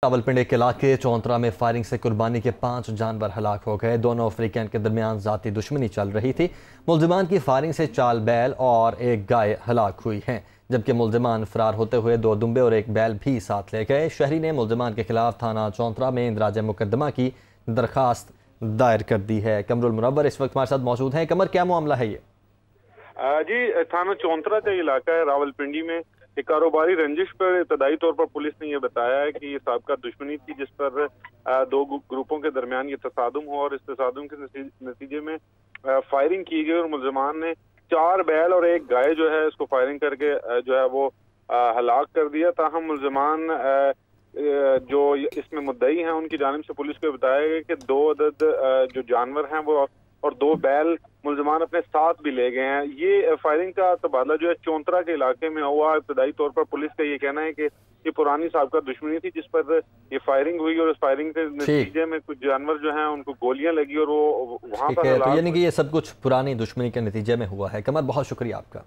रावलपिंडी के इलाके चौंतरा में फायरिंग से कुर्बानी के 5 जानवर हलाक हो गए। दोनों अफ्रीकन के दरमियान जाती दुश्मनी चल रही थी। मुल्जिमान की फायरिंग से 4 बैल और 1 गाय हलाक हुई हैं, जबकि मुल्जिमान फरार होते हुए 2 दुम्बे और 1 बैल भी साथ ले गए। शहरी ने मुल्जिमान के खिलाफ थाना चौंतरा में इंदराज मुकदमा की दरखास्त दायर कर दी है। कमरुल मुनव्वर इस वक्त हमारे साथ मौजूद हैं। कमर, क्या मामला है ये? जी, थाना चौंतरा का इलाका है रावलपिंडी में। एक कारोबारी रंजिश पर इब्तदाई तौर पर पुलिस ने यह बताया है कि ये साबका दुश्मनी थी, जिस पर 2 ग्रुपों के दरमियान ये तसादुम हुआ और इस तसादुम के नतीजे में फायरिंग की गई और मुल्जिमान ने 4 बैल और 1 गाय जो है इसको फायरिंग करके जो है वो हलाक कर दिया। ताहम मुल्जिमान जो इसमें मुद्दई हैं उनकी जानिब से पुलिस को बताया गया कि 2 अदद जो जानवर हैं वो और 2 बैल मुल्जिमान अपने साथ भी ले गए हैं। ये फायरिंग का तबादला जो है चौंतरा के इलाके में हुआ। इब्तदाई तौर पर पुलिस का ये कहना है कि ये पुरानी साबका दुश्मनी थी, जिस पर ये फायरिंग हुई और इस फायरिंग के नतीजे में कुछ जानवर जो हैं उनको गोलियां लगी और वो वहां पर। तो यानी कि ये सब कुछ पुरानी दुश्मनी के नतीजे में हुआ है। कमर, बहुत शुक्रिया आपका।